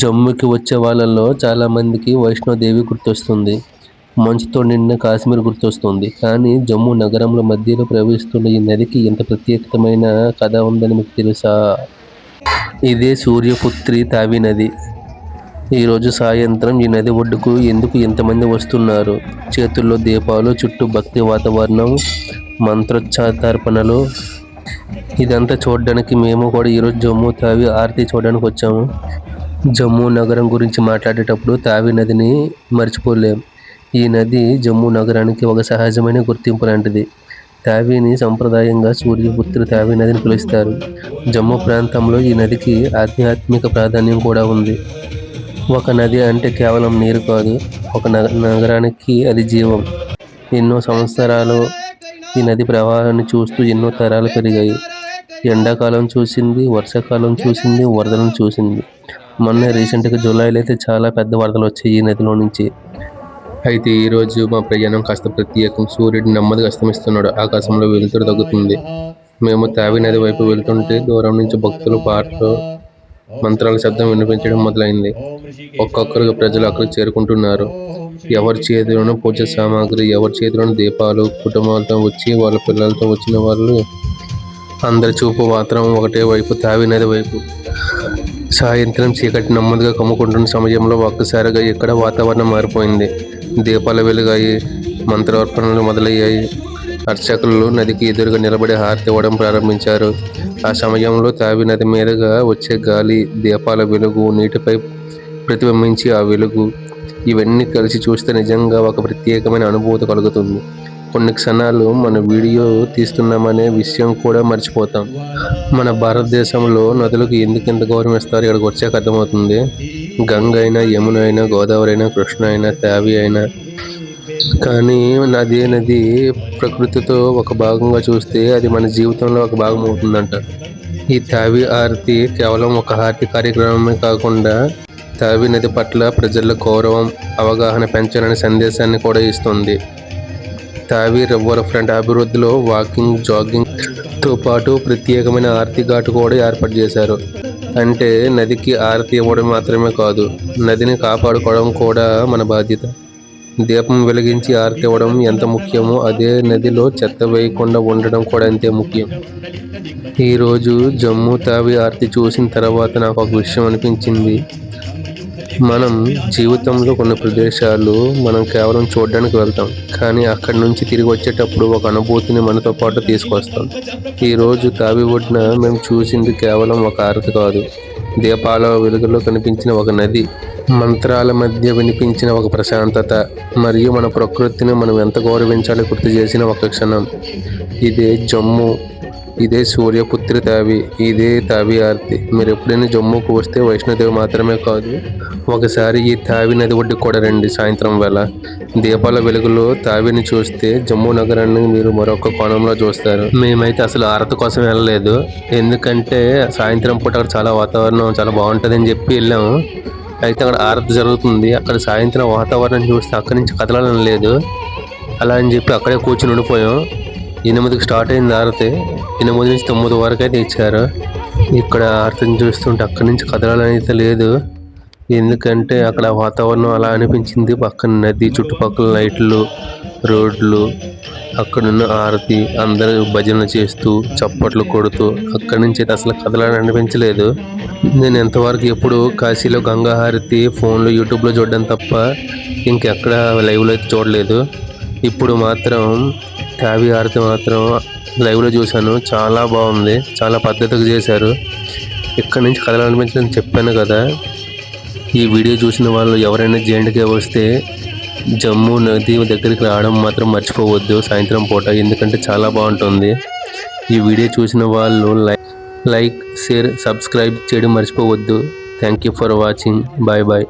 జమ్ముకి వచ్చే వాళ్ళలో చాలామందికి వైష్ణోదేవి గుర్తొస్తుంది. మంచుతో నిండిన కాశ్మీర్ గుర్తొస్తుంది. కానీ జమ్మూ నగరంలో మధ్యలో ప్రవహిస్తున్న ఈ నదికి ఎంత ప్రత్యేకమైన కథ ఉందని మీకు తెలుసా? ఇదే సూర్యపుత్రి తావి నది. ఈరోజు సాయంత్రం ఈ నది ఒడ్డుకు ఎందుకు ఎంతమంది వస్తున్నారు? చేతుల్లో దీపాలు, చుట్టూ భక్తి వాతావరణం, మంత్రోచ్చారణలు. ఇదంతా చూడడానికి మేము కూడా ఈరోజు జమ్మూ తావి ఆరతి చూడడానికి వచ్చాము. జమ్మూ నగరం గురించి మాట్లాడేటప్పుడు తావి నదిని మర్చిపోలేం. ఈ నది జమ్మూ నగరానికి ఒక సహజమైన గుర్తింపు లాంటిది. తావిని సంప్రదాయంగా సూర్యపుత్రి తావి నదిని పిలుస్తారు. జమ్మూ ప్రాంతంలో ఈ నదికి ఆధ్యాత్మిక ప్రాధాన్యం కూడా ఉంది. ఒక నది అంటే కేవలం నీరు కాదు, ఒక నగరానికి అది జీవం. ఎన్నో సంవత్సరాలు ఈ నది ప్రవాహాన్ని చూస్తూ ఎన్నో తరాలు పెరిగాయి. ఎండాకాలం చూసింది, వర్షాకాలం చూసింది, వరదలను చూసింది. మొన్న రీసెంట్గా జూలైలో అయితే చాలా పెద్ద వరదలు వచ్చాయి ఈ నదిలో నుంచి. అయితే ఈరోజు మా ప్రయాణం కాస్త ప్రత్యేకం. సూర్యుడు నెమ్మదిగా అస్తమిస్తున్నాడు, ఆకాశంలో వెలుతురు తగ్గుతుంది. మేము తావి నది వైపు వెళ్తుంటే దూరం నుంచి భక్తులు పాటలు, మంత్రాల శబ్దం వినిపించడం మొదలైంది. ఒక్కొక్కరుగా ప్రజలు అక్కడికి చేరుకుంటున్నారు. ఎవరి చేతిలోనూ పూజ సామాగ్రి, ఎవరి చేతిలోనూ దీపాలు. కుటుంబాలతో వచ్చి వాళ్ళ పిల్లలతో వచ్చిన వాళ్ళు అందరి చూపు మాత్రం ఒకటే వైపు, తావి నది వైపు. సాయంత్రం చీకటి నెమ్మదిగా కమ్ముకుంటున్న సమయంలో ఒక్కసారిగా ఇక్కడ వాతావరణం మారిపోయింది. దీపాలు వెలిగాయి, మంత్రార్పణలు మొదలయ్యాయి. అర్చకులు నదికి ఎదురుగా నిలబడి హారతి ఇవ్వడం ప్రారంభించారు. ఆ సమయంలో తావి నది మీదుగా వచ్చే గాలి, దీపాల వెలుగు, నీటిపై ప్రతిబింబించి ఆ వెలుగు, ఇవన్నీ కలిసి చూస్తే నిజంగా ఒక ప్రత్యేకమైన అనుభూతి కలుగుతుంది. కొన్ని క్షణాలు మన వీడియో తీస్తున్నామనే విషయం కూడా మర్చిపోతాం. మన భారతదేశంలో నదులకు ఎందుకెంత గౌరవం ఇస్తారు ఇక్కడికి వచ్చాక అర్థమవుతుంది. గంగ అయినా, యమున అయినా, గోదావరి అయినా, కృష్ణ అయినా, తావి అయినా, కానీ నది ప్రకృతితో ఒక భాగంగా చూస్తే అది మన జీవితంలో ఒక భాగం అవుతుందంట. ఈ తావి ఆరతి కేవలం ఒక హారతి కార్యక్రమమే కాకుండా తావి నది పట్ల ప్రజల గౌరవం, అవగాహన పెంచాలనే సందేశాన్ని కూడా ఇస్తుంది. తావి రివర్ ఫ్రంట్ అభివృద్ధిలో వాకింగ్, జాగింగ్తో పాటు ప్రత్యేకమైన ఆరతి ఘాటు కూడా ఏర్పాటు చేశారు. అంటే నదికి ఆరతి ఇవ్వడం మాత్రమే కాదు, నదిని కాపాడుకోవడం కూడా మన బాధ్యత. దీపం వెలిగించి ఆరతి ఇవ్వడం ఎంత ముఖ్యమో అదే నదిలో చెత్త వేయకుండా ఉండడం కూడా అంతే ముఖ్యం. ఈరోజు జమ్మూ తావి ఆరతి చూసిన తర్వాత నాకు ఒక విషయం అనిపించింది. మనం జీవితంలో కొన్ని ప్రదేశాలు మనం కేవలం చూడడానికి వెళ్తాం, కానీ అక్కడి నుంచి తిరిగి వచ్చేటప్పుడు ఒక అనుభూతిని మనతో పాటు తీసుకొస్తాం. ఈరోజు తావి ఒడ్డున మేము చూసింది కేవలం ఒక ఆరతి కాదు, దీపాల వెలుగులో కనిపించిన ఒక నది, మంత్రాల మధ్య వినిపించిన ఒక ప్రశాంతత, మరియు మన ప్రకృతిని మనం ఎంత గౌరవించాలో గుర్తు చేసిన ఒక క్షణం. ఇదే జమ్మూ, ఇదే సూర్యపుత్రి తావి, ఇదే తావి ఆరతి. మీరు ఎప్పుడైనా జమ్మూకు వస్తే వైష్ణోదేవి మాత్రమే కాదు, ఒకసారి ఈ తావి నది ఒడ్డుకు కూడా రండి. సాయంత్రం వేళ దీపాల వెలుగులో తావిని చూస్తే జమ్మూ నగరాన్ని మీరు మరొక కోణంలో చూస్తారు. మేమైతే అసలు ఆరతి కోసం వెళ్ళలేదు, ఎందుకంటే సాయంత్రం పూట అక్కడ చాలా వాతావరణం చాలా బాగుంటుంది అని చెప్పి వెళ్ళాము. అయితే అక్కడ ఆరతి జరుగుతుంది. అక్కడ సాయంత్రం వాతావరణం చూస్తే అక్కడి నుంచి కదలాలని లేదు. అలా అని చెప్పి అక్కడే కూర్చుని ఉండిపోయాం. 8కి స్టార్ట్ అయింది ఆరతి, 8 నుంచి 9 వరకు అయితే ఇచ్చారు. ఇక్కడ ఆరతిని చూస్తుంటే అక్కడి నుంచి కదలాలని అయితే లేదు, ఎందుకంటే అక్కడ వాతావరణం అలా అనిపించింది. పక్కన నది, చుట్టుపక్కల లైట్లు, రోడ్లు, అక్కడున్న ఆరతి, అందరూ భజనలు చేస్తూ చప్పట్లు కొడుతూ అక్కడి నుంచి అయితే అసలు కదలాలని అనిపించలేదు. నేను ఎంతవరకు ఎప్పుడు కాశీలో గంగా హారతి ఫోన్లో, యూట్యూబ్లో చూడడం తప్ప ఇంకెక్కడ లైవ్లో అయితే చూడలేదు. ఇప్పుడు మాత్రం తావి హారతి మాత్రం లైవ్లో చూశాను, చాలా బాగుంది, చాలా పద్ధతిగా చేశారు. ఇక్కడి నుంచి కదలాలనిపించిందని చెప్పాను కదా. ఈ వీడియో చూసిన వాళ్ళు ఎవరైనా జేఎండ్కే వస్తే జమ్మూ నది దగ్గరికి రావడం మాత్రం మర్చిపోవద్దు సాయంత్రం పూట, ఎందుకంటే చాలా బాగుంటుంది. ఈ వీడియో చూసిన వాళ్ళు లైక్, షేర్, సబ్స్క్రైబ్ చేయడం మర్చిపోవద్దు. Thank you for watching. Bye bye.